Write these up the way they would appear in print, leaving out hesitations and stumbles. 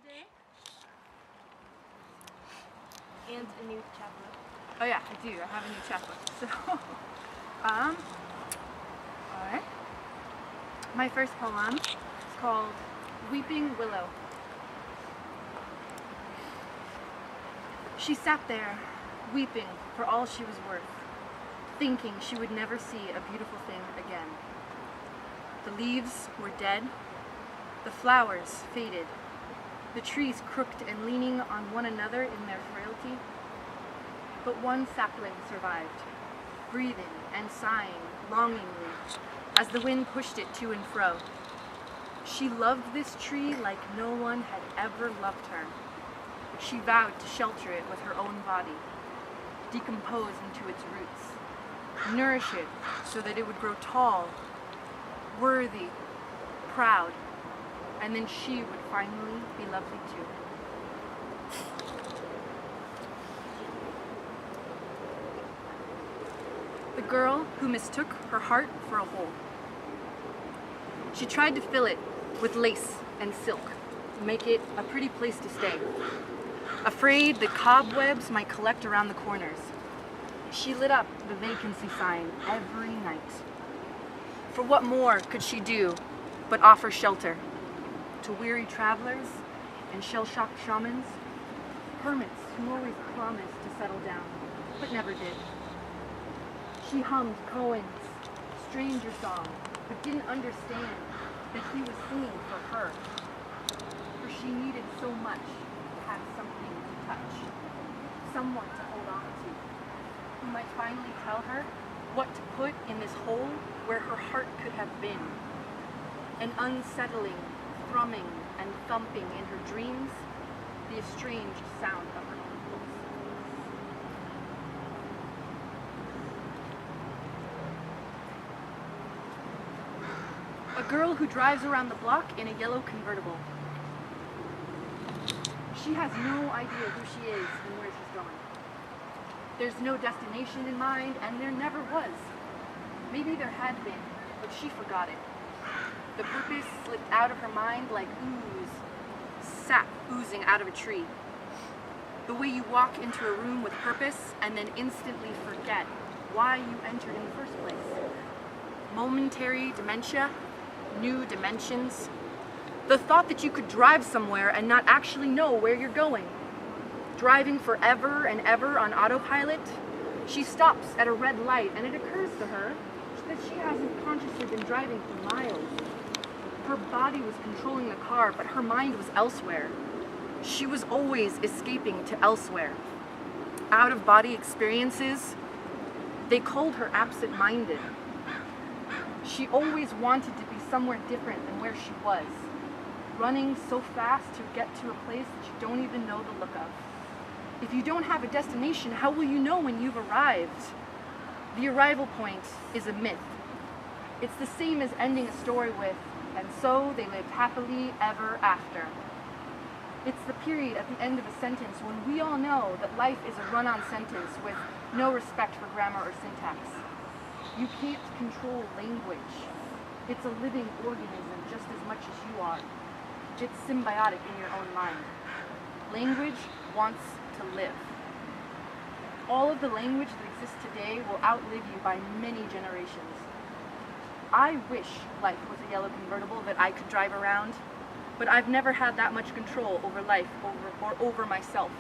today. And a new chapbook. Oh yeah, I do. I have a new chapbook. So, alright. My first poem is called Weeping Willow. She sat there, weeping for all she was worth, thinking she would never see a beautiful thing again. The leaves were dead, the flowers faded, the trees crooked and leaning on one another in their frailty. But one sapling survived, breathing and sighing longingly as the wind pushed it to and fro. She loved this tree like no one had ever loved her. She vowed to shelter it with her own body, decompose into its roots, nourish it so that it would grow tall, worthy, proud, and then she would finally be lovely too. The girl who mistook her heart for a hole. She tried to fill it with lace and silk to make it a pretty place to stay, afraid that cobwebs might collect around the corners. She lit up the vacancy sign every night. For what more could she do but offer shelter to weary travelers and shell-shocked shamans, hermits who always promised to settle down, but never did. She hummed Cohen's Stranger Song, but didn't understand that he was singing for her, for she needed so much to have something to touch, someone to hold on to, who might finally tell her what to put in this hole where her heart could have been. An unsettling thrumming and thumping in her dreams, the estranged sound of her own voice. A girl who drives around the block in a yellow convertible. She has no idea who she is and where she's going. There's no destination in mind, and there never was. Maybe there had been, but she forgot it. The purpose slipped out of her mind like ooze, sap oozing out of a tree. The way you walk into a room with purpose and then instantly forget why you entered in the first place. Momentary dementia, new dimensions. The thought that you could drive somewhere and not actually know where you're going. Driving forever and ever on autopilot. She stops at a red light and it occurs to her that she hasn't consciously been driving for miles. Her body was controlling the car, but her mind was elsewhere. She was always escaping to elsewhere. Out-of-body experiences, they called her absent-minded. She always wanted to be somewhere different than where she was, running so fast to get to a place that you don't even know the look of. If you don't have a destination, how will you know when you've arrived? The arrival point is a myth. It's the same as ending a story with, and so they lived happily ever after. It's the period at the end of a sentence when we all know that life is a run-on sentence with no respect for grammar or syntax. You can't control language. It's a living organism just as much as you are. It's symbiotic in your own mind. Language wants to live. All of the language that exists today will outlive you by many generations. I wish life was a yellow convertible that I could drive around, but I've never had that much control over life or over myself.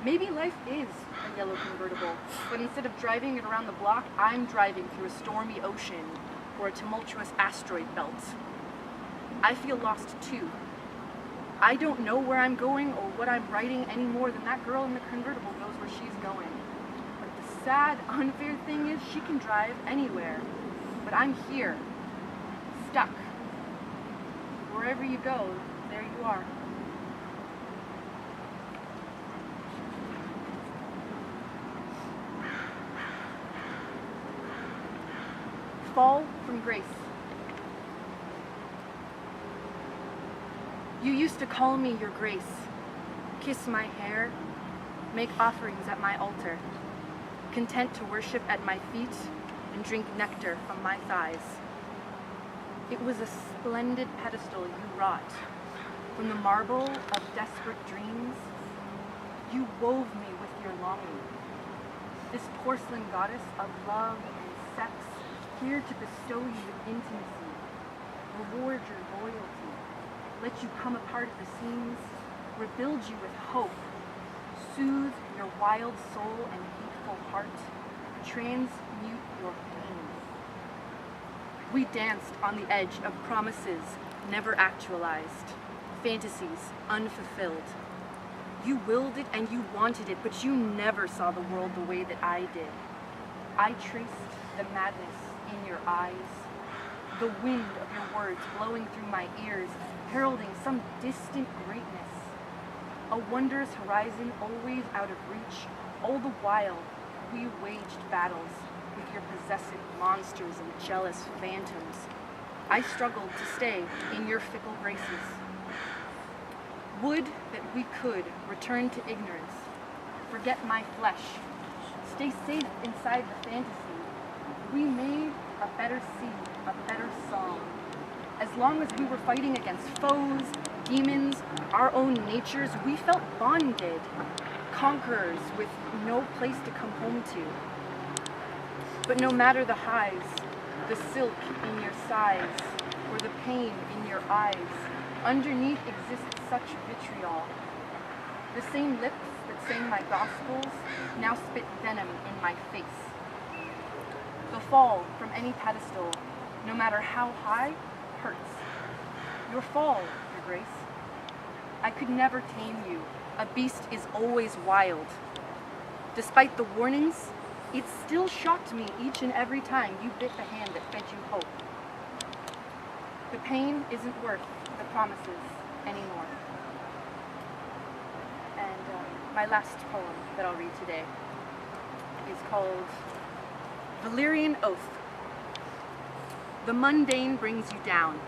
Maybe life is a yellow convertible, but instead of driving it around the block, I'm driving through a stormy ocean or a tumultuous asteroid belt. I feel lost too. I don't know where I'm going or what I'm writing any more than that girl in the convertible knows where she's going. But the sad, unfair thing is she can drive anywhere. But I'm here, stuck. Wherever you go, there you are. Fall from grace. You used to call me your grace, kiss my hair, make offerings at my altar, content to worship at my feet and drink nectar from my thighs. It was a splendid pedestal you wrought, From the marble of desperate dreams, you wove me with your longing. This porcelain goddess of love and sex, here to bestow you with intimacy, reward your loyalty, let you come apart at the seams, rebuild you with hope, soothe your wild soul and hateful heart, transmute your pain. We danced on the edge of promises never actualized, fantasies unfulfilled. You willed it and you wanted it, but you never saw the world the way that I did. I traced the madness in your eyes, the wind of your words blowing through my ears, heralding some distant greatness. A wondrous horizon always out of reach, all the while we waged battles with your possessive monsters and jealous phantoms. I struggled to stay in your fickle graces. Would that we could return to ignorance, forget my flesh, stay safe inside the fantasy. We made a better sea, a better song. As long as we were fighting against foes, demons, our own natures, we felt bonded, conquerors with no place to come home to. But no matter the highs, the silk in your sighs, or the pain in your eyes, underneath exists such vitriol. The same lips that sang my gospels now spit venom in my face. The fall from any pedestal, no matter how high, hurts. Your fall, Your Grace. I could never tame you. A beast is always wild. Despite the warnings, it still shocked me each and every time you bit the hand that fed you hope. The pain isn't worth the promises anymore. And my last poem that I'll read today is called Lawryniuk. The mundane brings you down.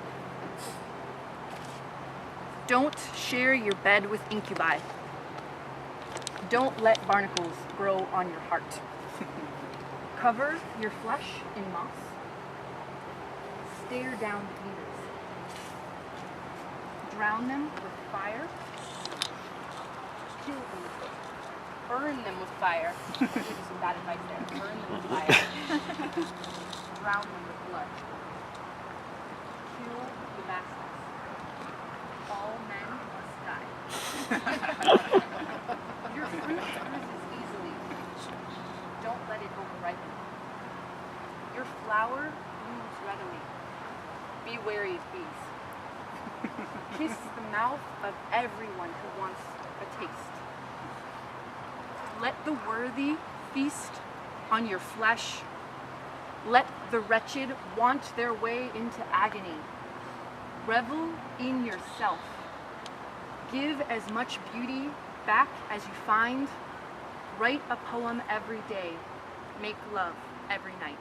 Don't share your bed with incubi. Don't let barnacles grow on your heart. Cover your flesh in moss. Stare down demons. Drown them with fire. Kill them. Burn them with fire. Give you some bad advice there. Burn them with fire. Drown them with blood. Kill the masters. All men must die. Your fruit bruises easily. Don't let it overripen. Your flower blooms readily. Be wary of bees. Kiss the mouth of everyone who wants a taste. Let the worthy feast on your flesh. Let the wretched want their way into agony. Revel in yourself. Give as much beauty back as you find. Write a poem every day. Make love every night.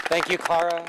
Thank you, Clara.